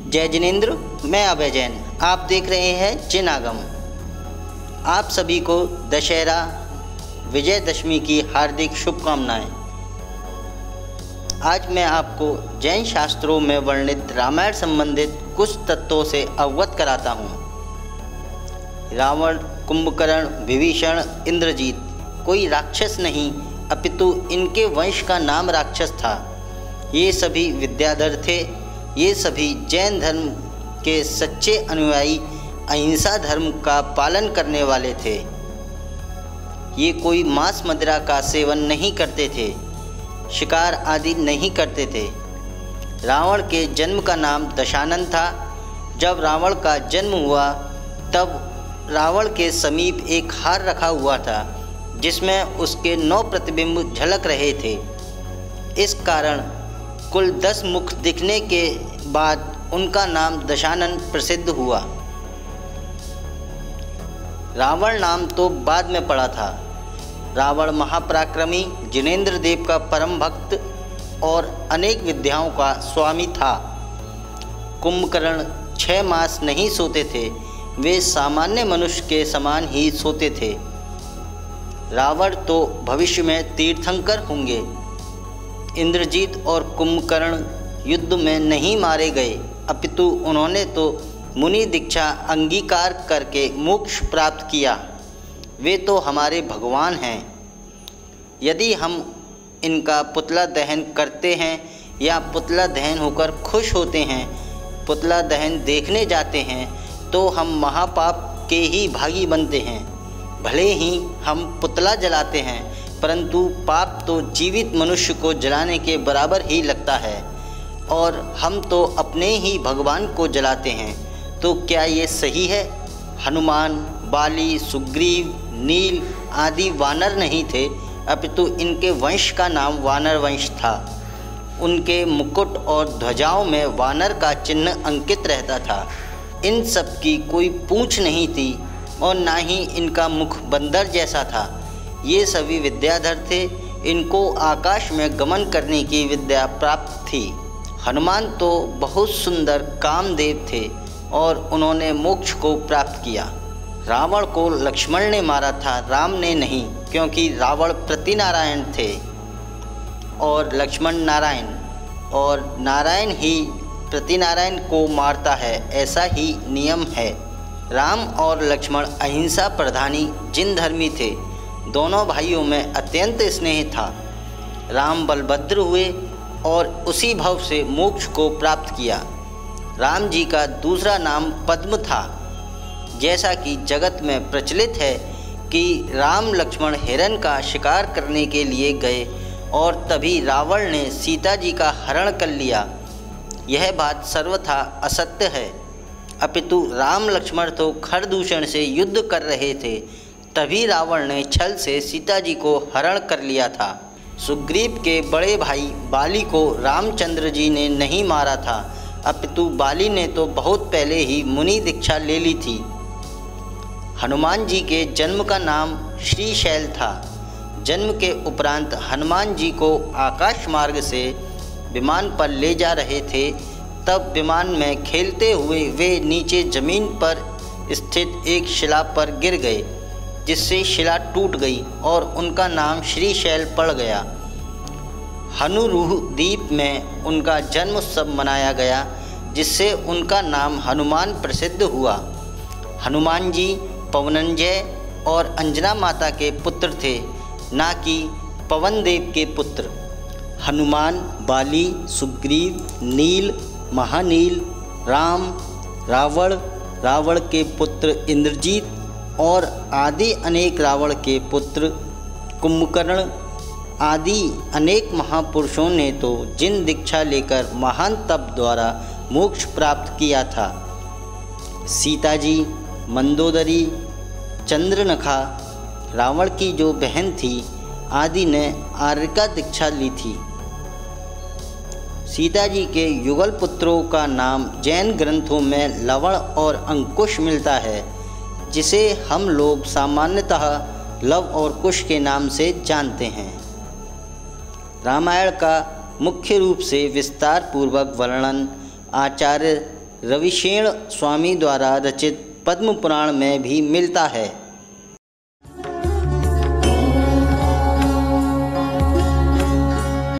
जय जिनेंद्र, मैं अभय जैन। आप देख रहे हैं जिन आगम। आप सभी को दशहरा विजयदशमी की हार्दिक शुभकामनाएं। आज मैं आपको जैन शास्त्रों में वर्णित रामायण संबंधित कुछ तत्वों से अवगत कराता हूँ। रावण, कुंभकर्ण, विभीषण, इंद्रजीत कोई राक्षस नहीं, अपितु इनके वंश का नाम राक्षस था। ये सभी विद्याधर थे। ये सभी जैन धर्म के सच्चे अनुयायी, अहिंसा धर्म का पालन करने वाले थे। ये कोई मांस मदिरा का सेवन नहीं करते थे, शिकार आदि नहीं करते थे। रावण के जन्म का नाम दशानन था। जब रावण का जन्म हुआ तब रावण के समीप एक हार रखा हुआ था जिसमें उसके 9 प्रतिबिंब झलक रहे थे। इस कारण कुल 10 मुख दिखने के बाद उनका नाम दशानन प्रसिद्ध हुआ। रावण नाम तो बाद में पड़ा था। रावण महापराक्रमी, जिनेंद्र देव का परम भक्त और अनेक विद्याओं का स्वामी था। कुंभकर्ण 6 मास नहीं सोते थे। वे सामान्य मनुष्य के समान ही सोते थे। रावण तो भविष्य में तीर्थंकर होंगे। इंद्रजीत और कुंभकर्ण युद्ध में नहीं मारे गए, अपितु उन्होंने तो मुनि दीक्षा अंगीकार करके मोक्ष प्राप्त किया। वे तो हमारे भगवान हैं। यदि हम इनका पुतला दहन करते हैं या पुतला दहन होकर खुश होते हैं, पुतला दहन देखने जाते हैं, तो हम महापाप के ही भागी बनते हैं। भले ही हम पुतला जलाते हैं, परंतु पाप तो जीवित मनुष्य को जलाने के बराबर ही लगता है, और हम तो अपने ही भगवान को जलाते हैं। तो क्या ये सही है? हनुमान, बाली, सुग्रीव, नील आदि वानर नहीं थे, अपितु इनके वंश का नाम वानर वंश था। उनके मुकुट और ध्वजाओं में वानर का चिन्ह अंकित रहता था। इन सब की कोई पूंछ नहीं थी और ना ही इनका मुख बंदर जैसा था। ये सभी विद्याधर थे। इनको आकाश में गमन करने की विद्या प्राप्त थी। हनुमान तो बहुत सुंदर कामदेव थे और उन्होंने मोक्ष को प्राप्त किया। रावण को लक्ष्मण ने मारा था, राम ने नहीं, क्योंकि रावण प्रतिनारायण थे और लक्ष्मण नारायण, और नारायण ही प्रतिनारायण को मारता है, ऐसा ही नियम है। राम और लक्ष्मण अहिंसा प्रधानी जिन धर्मी थे। दोनों भाइयों में अत्यंत स्नेह था। राम बलभद्र हुए और उसी भव से मोक्ष को प्राप्त किया। राम जी का दूसरा नाम पद्म था। जैसा कि जगत में प्रचलित है कि राम लक्ष्मण हिरण का शिकार करने के लिए गए और तभी रावण ने सीता जी का हरण कर लिया, यह बात सर्वथा असत्य है। अपितु राम लक्ष्मण तो खरदूषण से युद्ध कर रहे थे, तभी रावण ने छल से सीता जी को हरण कर लिया था। सुग्रीव के बड़े भाई बाली को रामचंद्र जी ने नहीं मारा था, अपितु बाली ने तो बहुत पहले ही मुनि दीक्षा ले ली थी। हनुमान जी के जन्म का नाम श्रीशैल था। जन्म के उपरांत हनुमान जी को आकाश मार्ग से विमान पर ले जा रहे थे। तब विमान में खेलते हुए वे नीचे जमीन पर स्थित एक शिला पर गिर गए, जिससे शिला टूट गई और उनका नाम श्रीशैल पड़ गया। हनुरूह द्वीप में उनका जन्मोत्सव मनाया गया, जिससे उनका नाम हनुमान प्रसिद्ध हुआ। हनुमान जी पवनंजय और अंजना माता के पुत्र थे, ना कि पवन देव के पुत्र। हनुमान, बाली, सुग्रीव, नील, महानील, राम, रावण, रावण के पुत्र इंद्रजीत और आदि अनेक रावण के पुत्र कुंभकर्ण आदि अनेक महापुरुषों ने तो जिन दीक्षा लेकर महान तप द्वारा मोक्ष प्राप्त किया था। सीता जी, मंदोदरी, चंद्रनखा, रावण की जो बहन थी आदि ने आर्यका दीक्षा ली थी। सीता जी के युगल पुत्रों का नाम जैन ग्रंथों में लवण और अंकुश मिलता है, जिसे हम लोग सामान्यतः लव और कुश के नाम से जानते हैं। रामायण का मुख्य रूप से विस्तार पूर्वक वर्णन आचार्य रविशेण स्वामी द्वारा रचित पद्म पुराण में भी मिलता है।